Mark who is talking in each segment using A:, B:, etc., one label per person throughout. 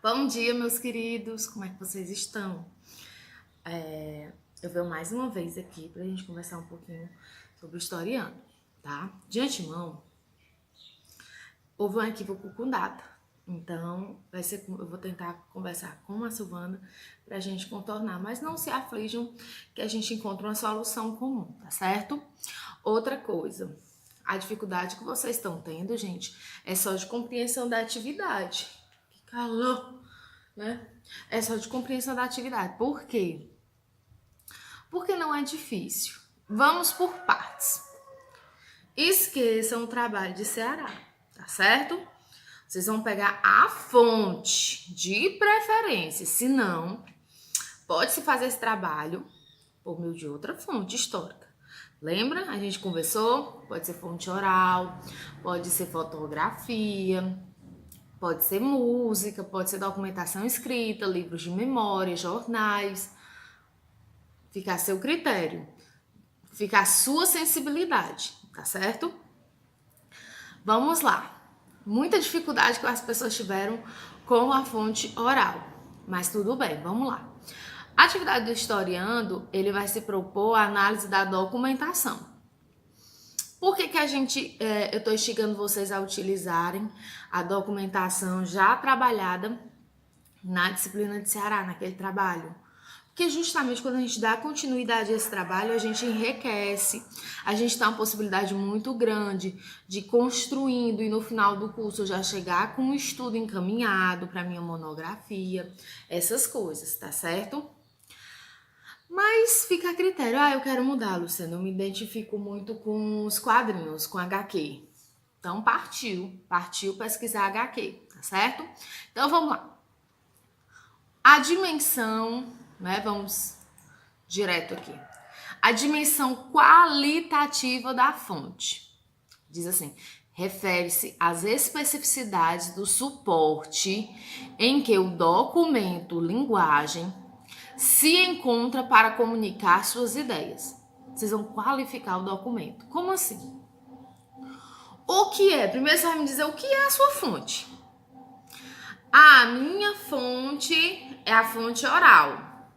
A: Bom dia, meus queridos, como é que vocês estão? Eu venho mais uma vez aqui pra gente conversar um pouquinho sobre o historiando, tá? De antemão, houve um equívoco com data, então eu vou tentar conversar com a Silvana pra gente contornar, mas não se aflijam que a gente encontra uma solução comum, tá certo? Outra coisa, a dificuldade que vocês estão tendo, gente, é só de compreensão da atividade. Que calor, né? É só de compreensão da atividade. Por quê? Porque não é difícil. Vamos por partes. Esqueçam o trabalho de Ceará, tá certo? Vocês vão pegar a fonte, de preferência. Se não, pode-se fazer esse trabalho por meio de outra fonte histórica. Lembra? A gente conversou? Pode ser fonte oral, pode ser fotografia, pode ser música, pode ser documentação escrita, livros de memória, jornais. Fica a seu critério, fica a sua sensibilidade, tá certo? Vamos lá. Muita dificuldade que as pessoas tiveram com a fonte oral, mas tudo bem, vamos lá. A atividade do historiando, ele vai se propor a análise da documentação. Por que eu estou instigando vocês a utilizarem a documentação já trabalhada na disciplina de Ceará, naquele trabalho? Porque justamente quando a gente dá continuidade a esse trabalho, a gente enriquece, a gente tem uma possibilidade muito grande de construindo e no final do curso eu já chegar com um estudo encaminhado para minha monografia, essas coisas, tá certo? Mas fica a critério. Eu quero mudar, Luciana, eu me identifico muito com os quadrinhos, com HQ. Então partiu pesquisar HQ, tá certo? Então vamos lá. A dimensão, né? Vamos direto aqui. A dimensão qualitativa da fonte. Diz assim: refere-se às especificidades do suporte em que o documento, linguagem, se encontra para comunicar suas ideias. Vocês vão qualificar o documento. Como assim? O que é? Primeiro você vai me dizer o que é a sua fonte. A minha fonte é a fonte oral.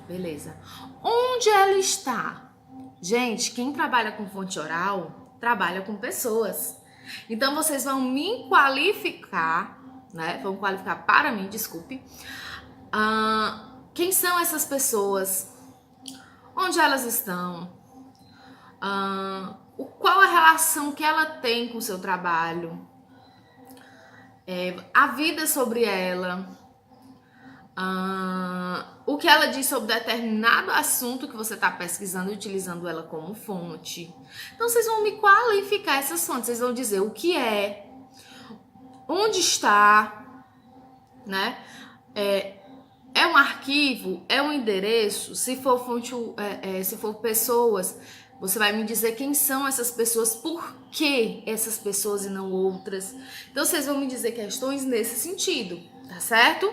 A: Beleza. Onde ela está? Gente, quem trabalha com fonte oral, trabalha com pessoas. Então, vocês vão me qualificar, né? Vão qualificar para mim, desculpe. Quem são essas pessoas? Onde elas estão? Qual a relação que ela tem com o seu trabalho? A vida sobre ela. O que ela diz sobre determinado assunto que você está pesquisando e utilizando ela como fonte. Então, vocês vão me qualificar essas fontes. Vocês vão dizer o que é, onde está, né? É um arquivo? É um endereço? Se for fonte, se for pessoas, você vai me dizer quem são essas pessoas, por que essas pessoas e não outras. Então, vocês vão me dizer questões nesse sentido, tá certo?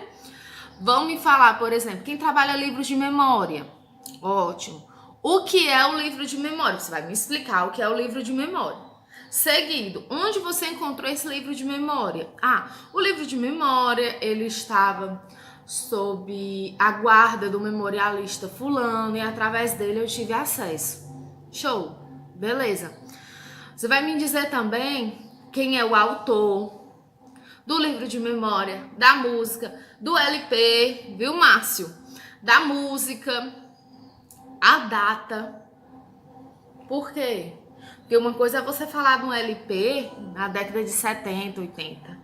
A: Vão me falar, por exemplo, quem trabalha livros de memória. Ótimo. O que é o livro de memória? Você vai me explicar o que é o livro de memória. Seguido, onde você encontrou esse livro de memória? O livro de memória, ele estava sob a guarda do memorialista fulano e através dele eu tive acesso. Show, beleza. Você vai me dizer também quem é o autor do livro de memória, da música, do LP, viu, Márcio? Da música, a data. Por quê? Porque uma coisa é você falar de um LP na década de 70, 80.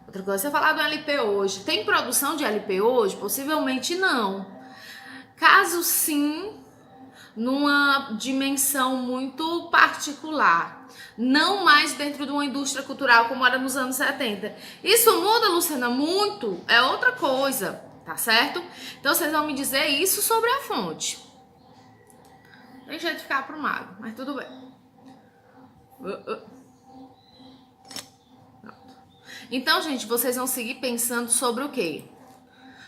A: Outra coisa é você falar de um LP hoje. Tem produção de LP hoje? Possivelmente não. Caso sim, numa dimensão muito particular, não mais dentro de uma indústria cultural como era nos anos 70. Isso muda, Luciana, muito? É outra coisa, tá certo? Então vocês vão me dizer isso sobre a fonte. Tem jeito de ficar aprumado, mas tudo bem. Então, gente, vocês vão seguir pensando sobre o quê?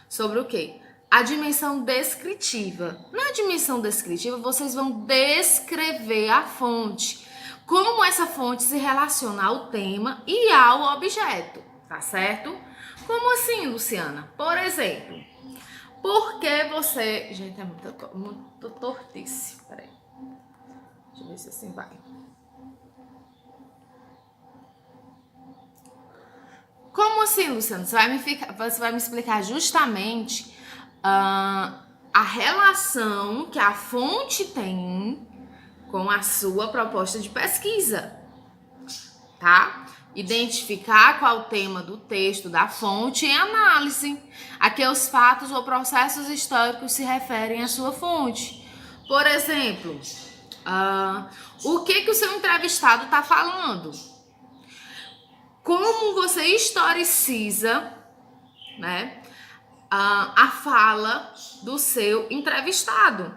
A: Sobre o quê? A dimensão descritiva. Na dimensão descritiva, vocês vão descrever a fonte. Como essa fonte se relaciona ao tema e ao objeto, tá certo? Como assim, Luciana? Por exemplo, por que você... Gente, é muito tortice. Peraí. Deixa eu ver se assim vai. Como assim, Luciana? Você vai me explicar justamente a relação que a fonte tem com a sua proposta de pesquisa, tá? Identificar qual o tema do texto, da fonte e análise a que os fatos ou processos históricos se referem à sua fonte. Por exemplo, o que o seu entrevistado está falando? Como você historiciza, né, a fala do seu entrevistado?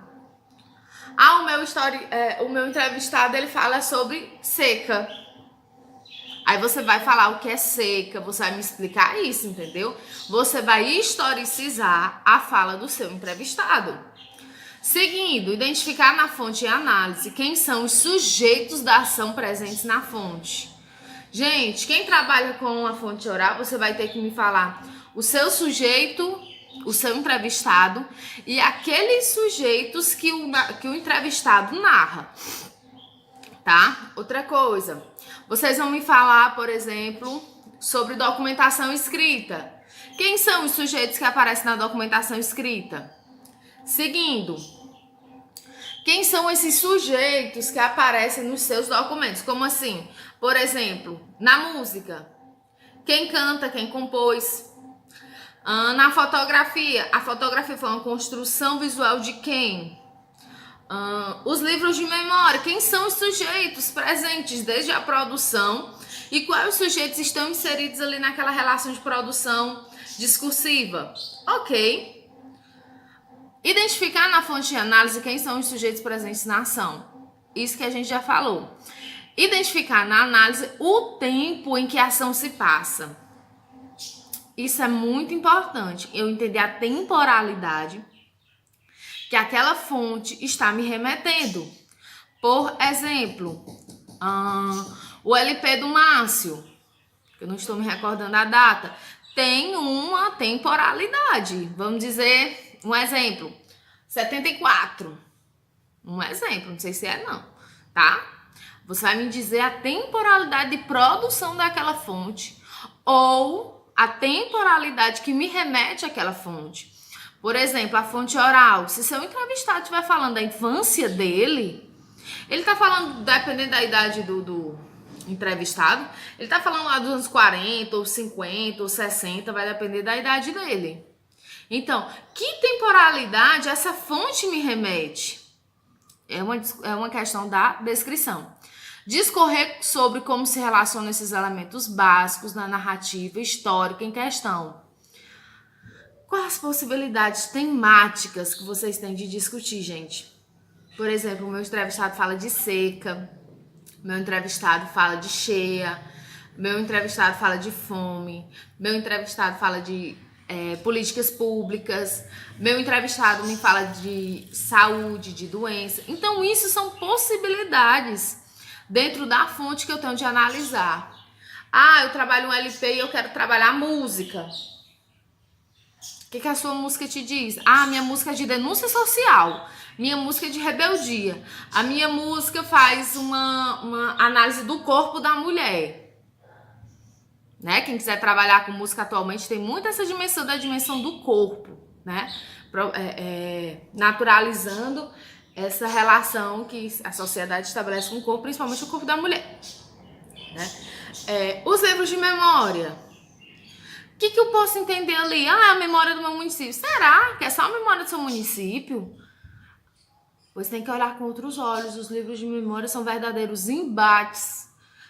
A: O meu entrevistado, ele fala sobre seca. Aí você vai falar o que é seca, você vai me explicar isso, entendeu? Você vai historicizar a fala do seu entrevistado. Seguindo, identificar na fonte e análise quem são os sujeitos da ação presentes na fonte. Gente, quem trabalha com a fonte oral, você vai ter que me falar o seu sujeito, o seu entrevistado e aqueles sujeitos que o entrevistado narra, tá? Outra coisa, vocês vão me falar, por exemplo, sobre documentação escrita. Quem são os sujeitos que aparecem na documentação escrita? Seguindo, quem são esses sujeitos que aparecem nos seus documentos? Como assim? Por exemplo, na música, quem canta, quem compôs. Na fotografia, a fotografia foi uma construção visual de quem? Os livros de memória, quem são os sujeitos presentes desde a produção e quais sujeitos estão inseridos ali naquela relação de produção discursiva? Ok. Identificar na fonte de análise quem são os sujeitos presentes na ação. Isso que a gente já falou. Identificar na análise o tempo em que a ação se passa. Isso é muito importante. Eu entender a temporalidade que aquela fonte está me remetendo. Por exemplo, o LP do Márcio, eu não estou me recordando a data, tem uma temporalidade. Vamos dizer, um exemplo, 74. Um exemplo, não sei se é não, tá? Você vai me dizer a temporalidade de produção daquela fonte ou a temporalidade que me remete àquela fonte. Por exemplo, a fonte oral. Se seu entrevistado estiver falando da infância dele, ele está falando, dependendo da idade do entrevistado, ele está falando lá dos anos 40, ou 50, ou 60, vai depender da idade dele. Então, que temporalidade essa fonte me remete? É uma questão da descrição. Discorrer sobre como se relacionam esses elementos básicos na narrativa histórica em questão. Quais as possibilidades temáticas que vocês têm de discutir, gente? Por exemplo, o meu entrevistado fala de seca, meu entrevistado fala de cheia, meu entrevistado fala de fome, meu entrevistado fala de políticas públicas, meu entrevistado me fala de saúde, de doença. Então, isso são possibilidades dentro da fonte que eu tenho de analisar. Eu trabalho um LP e eu quero trabalhar música. O que a sua música te diz? Minha música é de denúncia social. Minha música é de rebeldia. A minha música faz uma análise do corpo da mulher. Né? Quem quiser trabalhar com música atualmente tem muito essa dimensão da dimensão do corpo, né? Naturalizando essa relação que a sociedade estabelece com o corpo, principalmente o corpo da mulher. Né? Os livros de memória. O que eu posso entender ali? A memória do meu município. Será que é só a memória do seu município? Pois tem que olhar com outros olhos. Os livros de memória são verdadeiros embates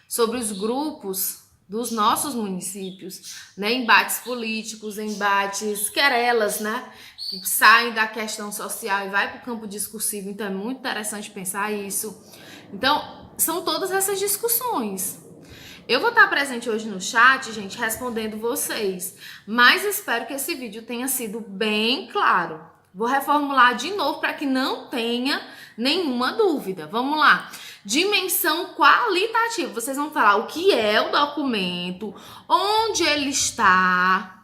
A: sobre os grupos dos nossos municípios, né? Embates políticos, embates, querelas, né? Que saem da questão social e vai para o campo discursivo. Então é muito interessante pensar isso. Então, são todas essas discussões. Eu vou estar presente hoje no chat, gente, respondendo vocês, mas espero que esse vídeo tenha sido bem claro. Vou reformular de novo para que não tenha nenhuma dúvida. Vamos lá. Dimensão qualitativa. Vocês vão falar o que é o documento, onde ele está,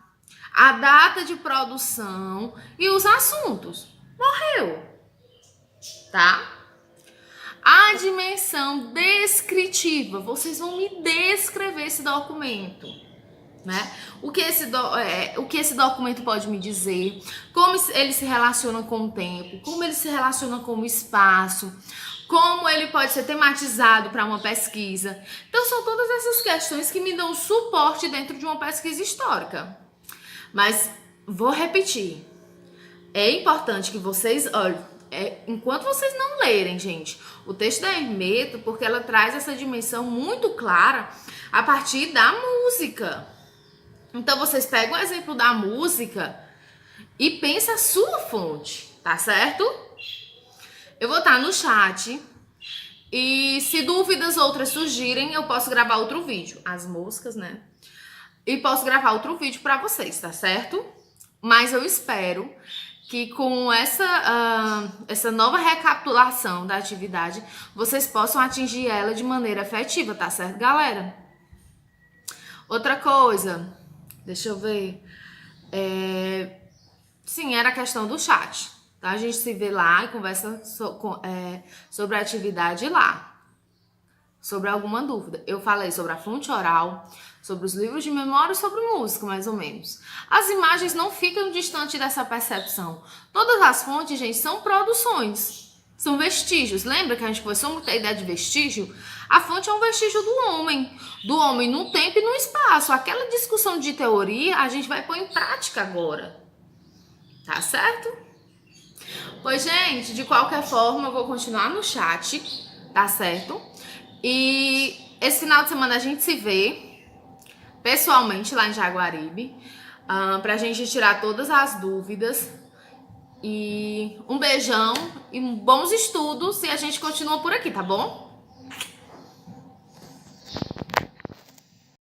A: a data de produção e os assuntos. Morreu. Tá? A dimensão descritiva. Vocês vão me descrever esse documento. Né? O que esse documento pode me dizer, como ele se relaciona com o tempo, como ele se relaciona com o espaço, como ele pode ser tematizado para uma pesquisa. Então são todas essas questões que me dão suporte dentro de uma pesquisa histórica. Mas vou repetir, é importante que vocês olhem, enquanto vocês não lerem, gente, o texto da Hermeto, porque ela traz essa dimensão muito clara a partir da música. Então, vocês pegam o exemplo da música e pensam a sua fonte, tá certo? Eu vou estar no chat e se dúvidas outras surgirem, eu posso gravar outro vídeo. As músicas, né? E posso gravar outro vídeo para vocês, tá certo? Mas eu espero que com essa nova recapitulação da atividade, vocês possam atingir ela de maneira efetiva, tá certo, galera? Outra coisa... Deixa eu ver. Sim, era a questão do chat. Tá? A gente se vê lá e conversa sobre a atividade lá. Sobre alguma dúvida. Eu falei sobre a fonte oral, sobre os livros de memória e sobre música, mais ou menos. As imagens não ficam distantes dessa percepção. Todas as fontes, gente, são produções. São vestígios. Lembra que a gente começou muito a ideia de vestígio? A fonte é um vestígio do homem no tempo e no espaço. Aquela discussão de teoria a gente vai pôr em prática agora. Tá certo? Pois, gente, de qualquer forma, eu vou continuar no chat, tá certo? E esse final de semana a gente se vê pessoalmente lá em Jaguaribe, pra gente tirar todas as dúvidas. E um beijão e bons estudos e a gente continua por aqui, tá bom?